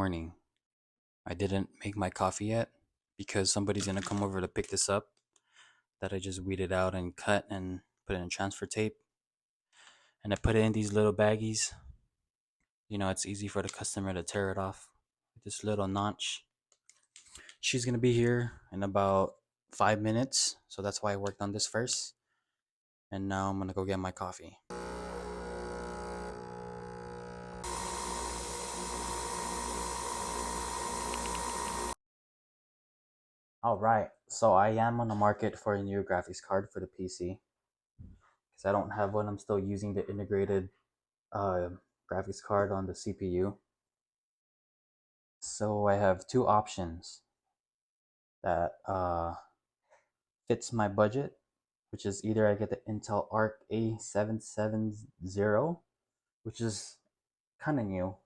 morning. I didn't make my coffee yet because somebody's gonna come over to pick this up that I just weeded out and cut and put it in transfer tape. And I put it in these little baggies. It's easy for the customer to tear it off with this little notch. She's gonna be here in about 5 minutes, so that's why I worked on this first. And now I'm gonna go get my coffee. Alright, so I am on the market for a new graphics card for the PC. Because I don't have one, I'm still using the integrated graphics card on the CPU. So I have two options that fits my budget, which is either I get the Intel Arc A770, which is kind of new,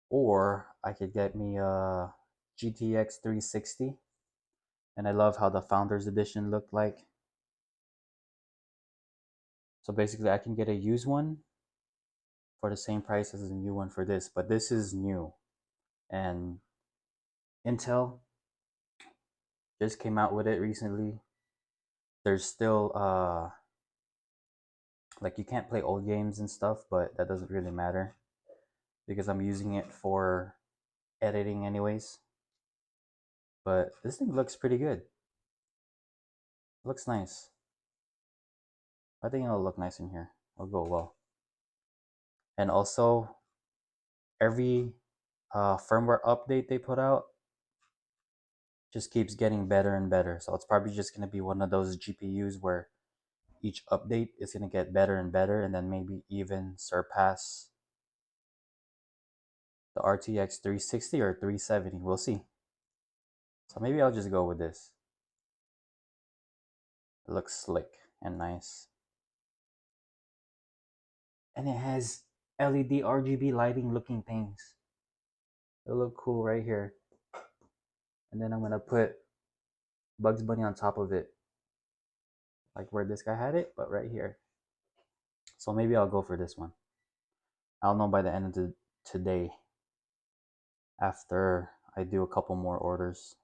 or I could get me a GTX 360, and I love how the Founders Edition looked like. So basically I can get a used one for the same price as a new one for this, but this is new. And Intel just came out with it recently. There's still like you can't play old games and stuff, but that doesn't really matter because I'm using it for editing anyways. But this thing looks pretty good. It looks nice. I think it'll look nice in here. It'll go well. And also, every firmware update they put out just keeps getting better and better. So it's probably just going to be one of those GPUs where each update is going to get better and better, and then maybe even surpass the RTX 360 or 370. We'll see. So maybe I'll just go with this. It looks slick and nice. And it has LED RGB lighting looking things. It'll look cool right here. And then I'm going to put Bugs Bunny on top of it. Like where this guy had it, but right here. So maybe I'll go for this one. I'll know by the end of today after I do a couple more orders.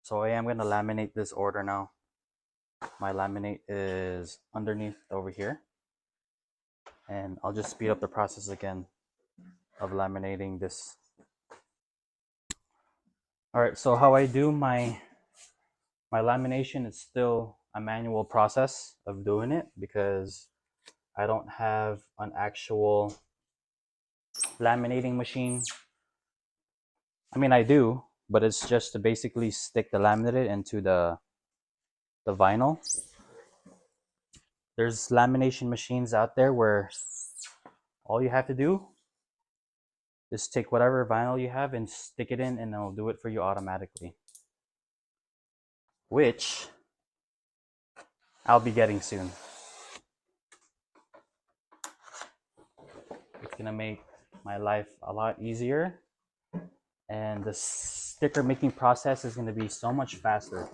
So I am going to laminate this order now. My laminate is underneath over here. And I'll just speed up the process again of laminating this. Alright, so how I do my lamination is still a manual process of doing it because I don't have an actual laminating machine. I mean, I do, but it's just to basically stick the laminate into the vinyl. There's lamination machines out there where all you have to do is take whatever vinyl you have and stick it in, and it'll do it for you automatically, which I'll be getting soon. It's gonna make my life a lot easier, and the sticker making process is gonna be so much faster.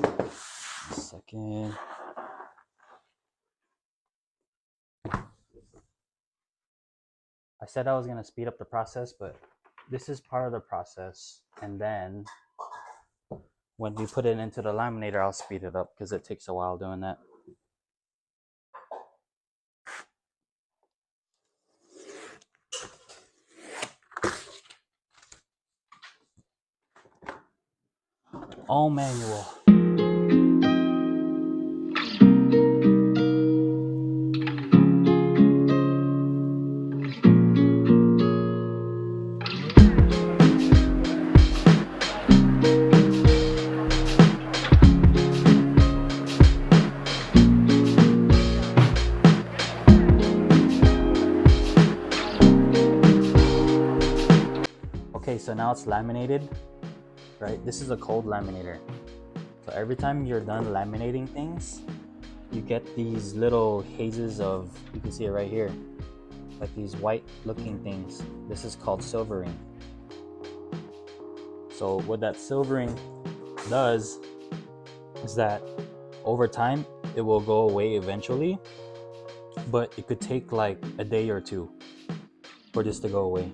A second. I said I was gonna speed up the process, but this is part of the process, and then when we put it into the laminator, I'll speed it up because it takes a while doing that. All manual. Okay, so now it's laminated, right? This is a cold laminator. So every time you're done laminating things, you get these little hazes of, you can see it right here, like these white looking things. This is called silvering. So what that silvering does is that over time, it will go away eventually. but it could take like a day or two for this to go away.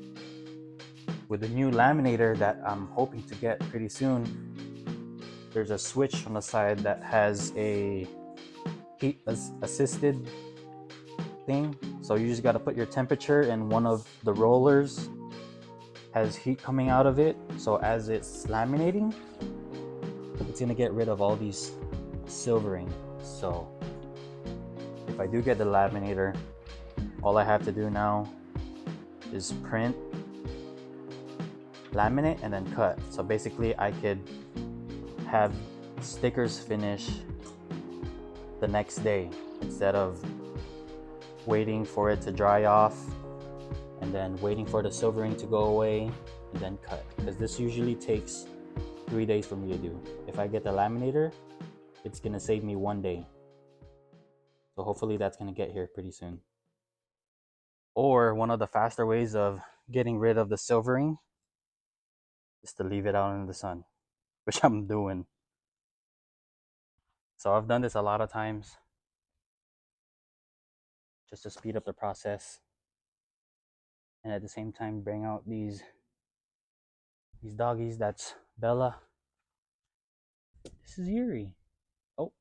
With the new laminator that I'm hoping to get pretty soon, there's a switch on the side that has a heat assisted thing. So you just got to put your temperature, and one of the rollers has heat coming out of it. So as it's laminating, it's gonna get rid of all these silvering. So if I do get the laminator, all I have to do now is print, laminate, and then cut. So basically I could have stickers finish the next day instead of waiting for it to dry off and then waiting for the silvering to go away and then cut, because this usually takes 3 days for me to do. If I get the laminator, it's gonna save me 1 day. So hopefully that's gonna get here pretty soon. Or one of the faster ways of getting rid of the silvering is to leave it out in the sun, which I'm doing. So I've done this a lot of times just to speed up the process and at the same time bring out these doggies. That's Bella. This is Yuri. Oh,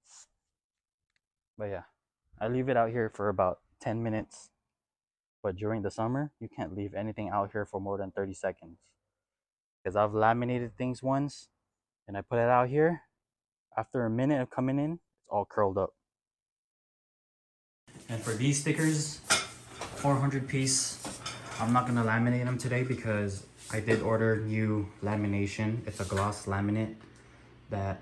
but yeah, I leave it out here for about 10 minutes. But during the summer, you can't leave anything out here for more than 30 seconds. Because I've laminated things once and I put it out here. After a minute of coming in, it's all curled up. And for these stickers, 400 piece, I'm not gonna laminate them today because I did order new lamination. It's a gloss laminate that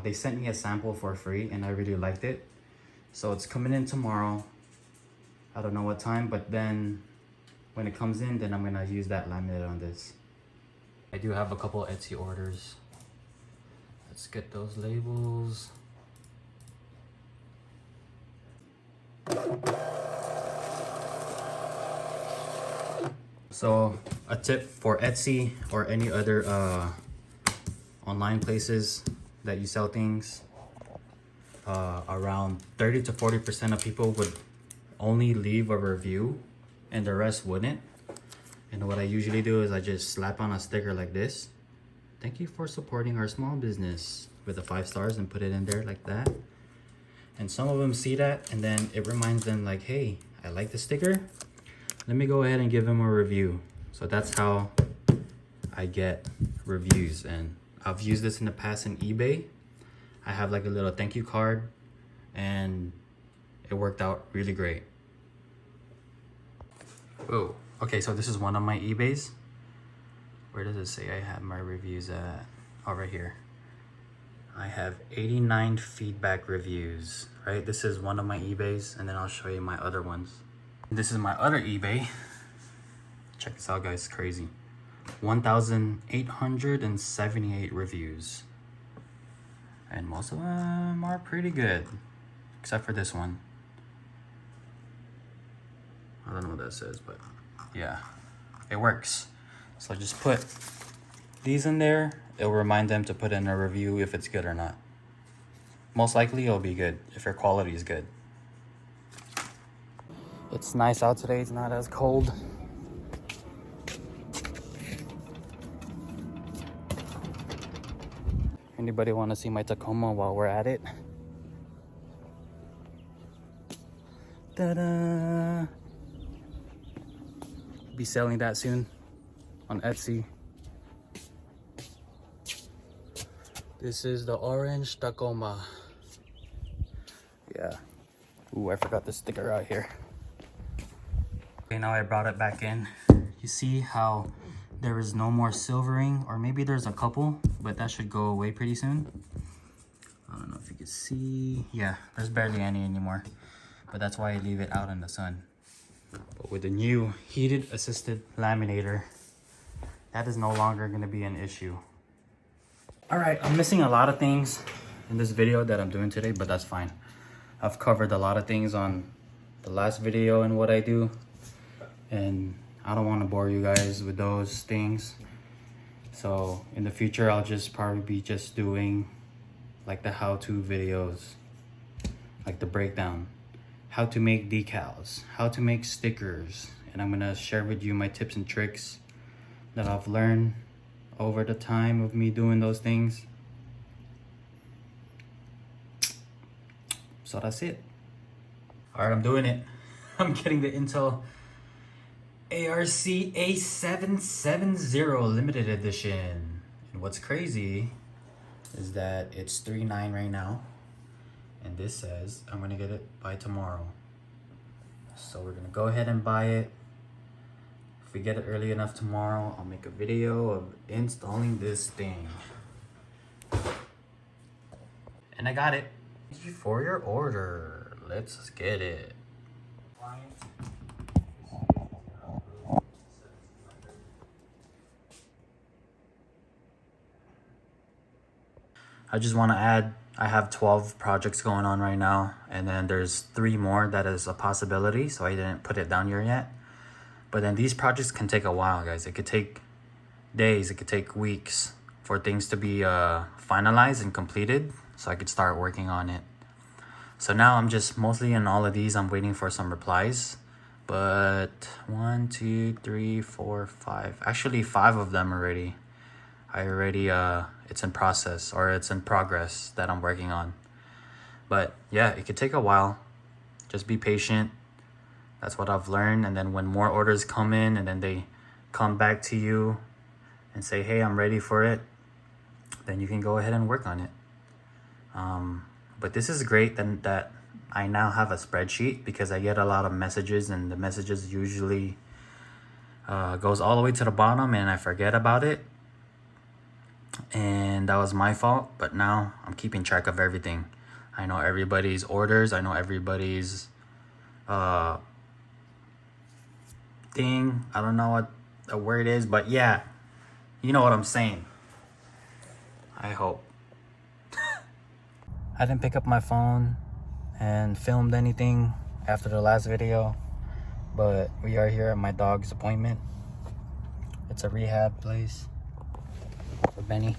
they sent me a sample for free and I really liked it. So it's coming in tomorrow. I don't know what time, but then when it comes in, then I'm gonna use that laminate on this. I do have a couple Etsy orders. Let's get those labels. So a tip for Etsy or any other online places that you sell things, around 30 to 40% of people would only leave a review and the rest wouldn't. And what I usually do is I just slap on a sticker like this. Thank you for supporting our small business, with the 5 stars, and put it in there like that. And some of them see that and then it reminds them like, hey, I like the sticker. Let me go ahead and give them a review. So that's how I get reviews. And I've used this in the past in eBay. I have like a little thank you card and it worked out really great. Oh, okay, so this is one of my eBays. Where does it say I have my reviews at? Oh, right here. I have 89 feedback reviews, right? This is one of my eBays, and then I'll show you my other ones. This is my other eBay. Check this out, guys, crazy. 1,878 reviews. And most of them are pretty good, except for this one. I don't know what that says, but yeah, it works. So just put these in there. It'll remind them to put in a review if it's good or not. Most likely it'll be good if your quality is good. It's nice out today, it's not as cold. Anybody want to see my Tacoma while we're at it? Ta-da! Be selling that soon on Etsy. This is the orange Tacoma. Yeah. Ooh, I forgot the sticker out here. Okay, now I brought it back in. You see how there is no more silvering, or maybe there's a couple, but that should go away pretty soon. I don't know if you can see. Yeah, there's barely any anymore, but that's why I leave it out in the sun. But with the new heated assisted laminator, that is no longer going to be an issue. All right, I'm missing a lot of things in this video that I'm doing today, but that's fine. I've covered a lot of things on the last video and what I do, and I don't want to bore you guys with those things. So in the future, I'll just probably be just doing like the how-to videos, like the breakdown, how to make decals, how to make stickers, and I'm gonna share with you my tips and tricks that I've learned over the time of me doing those things. So that's it. All right, I'm doing it. I'm getting the Intel ARC A770 limited edition. And what's crazy is that it's $3.9 right now. And this says I'm gonna get it by tomorrow. So we're gonna go ahead and buy it. If we get it early enough tomorrow, I'll make a video of installing this thing. And I got it. Thank you for your order. Let's get it. I just want to add, I have 12 projects going on right now, and then there's 3 more that is a possibility, so I didn't put it down here yet. But then these projects can take a while, guys. It could take days, it could take weeks for things to be finalized and completed, so I could start working on it. So now I'm just mostly in all of these, I'm waiting for some replies. But 1, 2, 3, 4, 5, actually 5 of them already. It's in process, or it's in progress that I'm working on. But yeah, it could take a while. Just be patient. That's what I've learned. And then when more orders come in and then they come back to you and say, hey, I'm ready for it, then you can go ahead and work on it. But this is great that I now have a spreadsheet, because I get a lot of messages, and the messages usually goes all the way to the bottom and I forget about it. And that was my fault, but now I'm keeping track of everything. I know everybody's orders, I know everybody's thing. I don't know what the word is, but yeah, you know what I'm saying. I hope. I didn't pick up my phone and filmed anything after the last video, but we are here at my dog's appointment. It's a rehab place for Benny,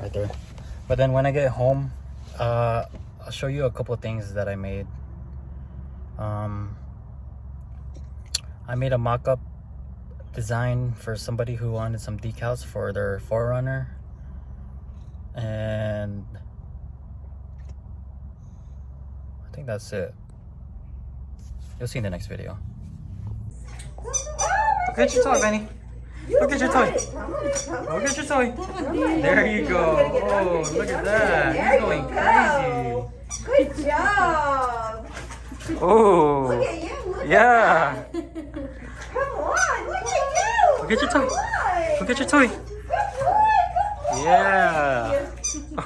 right there. But then when I get home, I'll show you a couple of things that I made. I made a mock-up design for somebody who wanted some decals for their 4Runner, and I think that's it. You'll see in the next video. Look at your toy, Benny. Look at your toy. Look at your toy. There you go. Oh, look at that. He's going crazy. Good job. Oh. Look at you. Look Yeah. at that. Come on. Look at you. Look at your toy. Come on. Look at your toy. Good boy. Good boy. Yeah.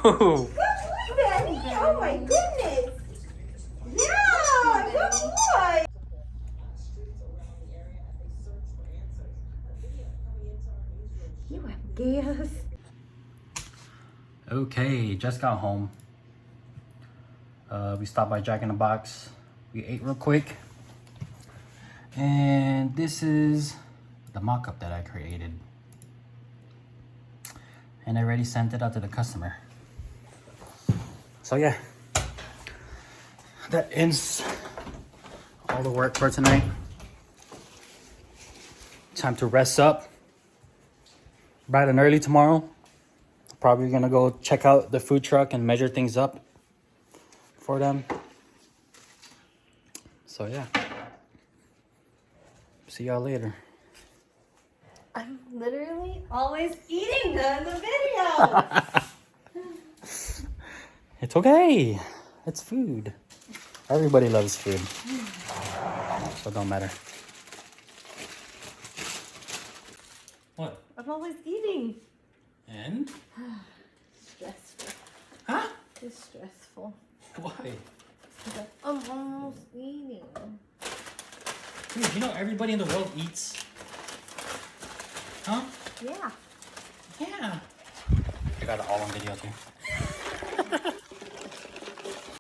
Oh. Good boy, Benny. Oh my goodness. Yeah. Good boy. You have gas. Okay, just got home. We stopped by Jack in the Box. We ate real quick. And this is the mock-up that I created. And I already sent it out to the customer. So yeah, that ends all the work for tonight. Time to rest up. Bright and early tomorrow. Probably gonna go check out the food truck and measure things up for them. So yeah. See y'all later. I'm literally always eating in the video. It's okay. It's food. Everybody loves food. So it don't matter. What? I'm always eating. And? Stressful. Huh? It's stressful. Why? But I'm almost eating. Dude, you know everybody in the world eats? Huh? Yeah. Yeah. I got it all on video too.